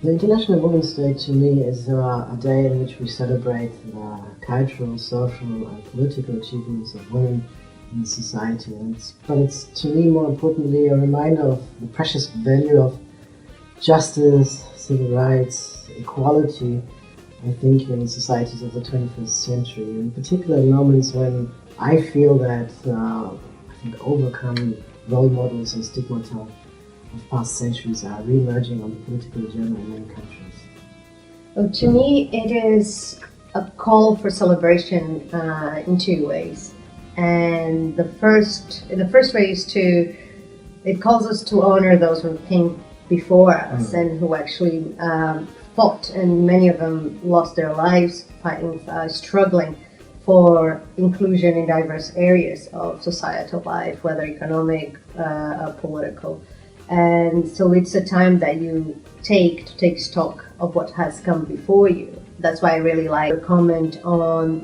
The International Women's Day to me is a day in which we celebrate the cultural, social and political achievements of women in society. But it's to me more importantly a reminder of the precious value of justice, civil rights, equality, I think, in societies of the 21st century. In particular in moments when I feel that overcome role models and stigmata of past centuries are re-emerging on the political agenda in many countries. Well, to me, it is a call for celebration in two ways. And the first way is it calls us to honor those who came before us and who actually fought, and many of them lost their lives fighting, struggling for inclusion in diverse areas of societal life, whether economic or political. And so it's a time that you take to take stock of what has come before you. That's why I really like your comment on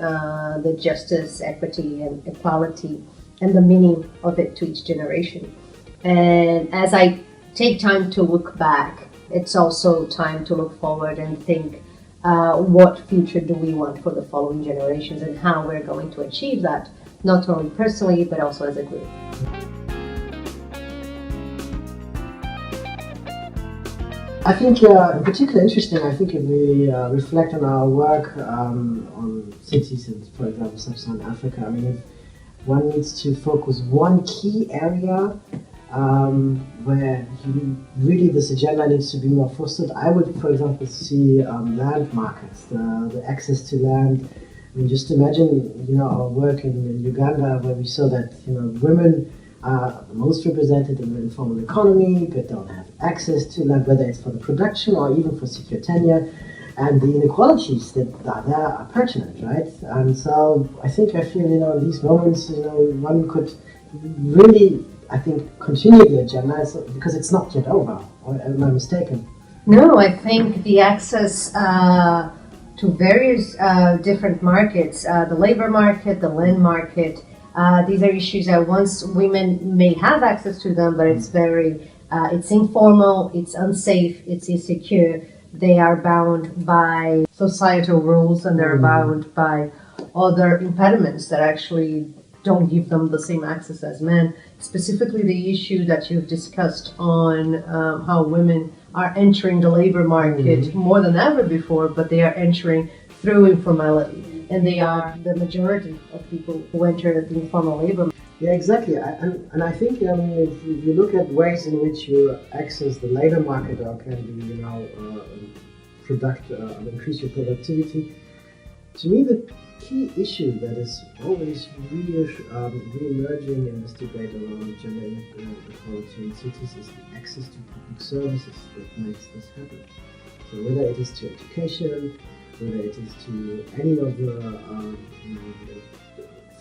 the justice, equity and equality and the meaning of it to each generation. And as I take time to look back, it's also time to look forward and think what future do we want for the following generations and how we're going to achieve that, not only personally but also as a group. I think in particular interesting, I think if we reflect on our work on cities in, for example, Sub-Saharan Africa, I mean, if one needs to focus one key area where really this agenda needs to be more fostered, I would, for example, see land markets, the access to land. I mean, just imagine, our work in Uganda, where we saw that, women are most represented in the informal economy, but don't have access to land, whether it's for the production or even for secure tenure, and the inequalities that are there are pertinent, right? And so I feel, in these moments, one could really, continue the agenda because it's not yet over. Or am I mistaken? No, I think the access to various different markets, the labor market, the land market, these are issues that once women may have access to them, but it's it's informal, it's unsafe, it's insecure. They are bound by societal rules and they're bound by other impediments that actually don't give them the same access as men. Specifically the issue that you've discussed on how women are entering the labor market more than ever before, but they are entering through informality. And they are the majority of people who enter the informal labor. Yeah, exactly. And I think if you look at ways in which you access the labor market or can be, increase your productivity, to me the key issue that is always re-emerging in this debate around gender equality in cities is the access to public services that makes this happen. So whether it is to education, whether it is to any of the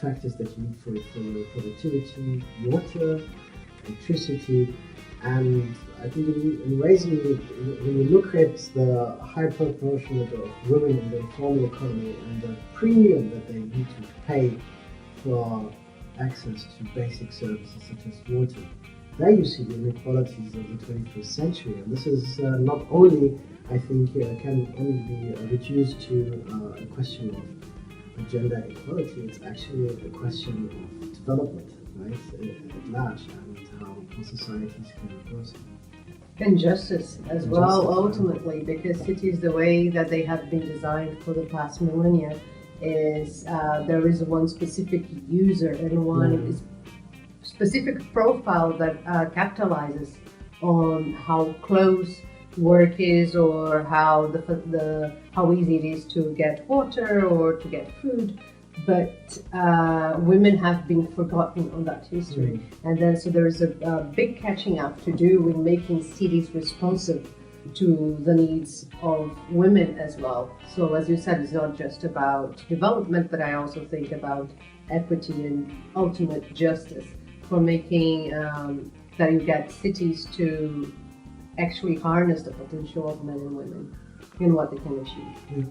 factors that you need for productivity, water, electricity, and I think in ways when you look at the high proportion of women in the informal economy and the premium that they need to pay for access to basic services such as water, there you see the inequalities of the 21st century. And this is not only, I think, can only be reduced to a question of gender equality. It's actually a question of development, right, at large, and how societies can prosper. And justice as well, ultimately, because cities, the way that they have been designed for the past millennia, is there is one specific user and one specific profile that capitalizes on how close work is, or how how easy it is to get water or to get food, but women have been forgotten on that history. And then so there is a big catching up to do in making cities responsive to the needs of women as well. So as you said, it's not just about development, but I also think about equity and ultimate justice for making that you get cities to actually harness the potential of men and women in what they can achieve.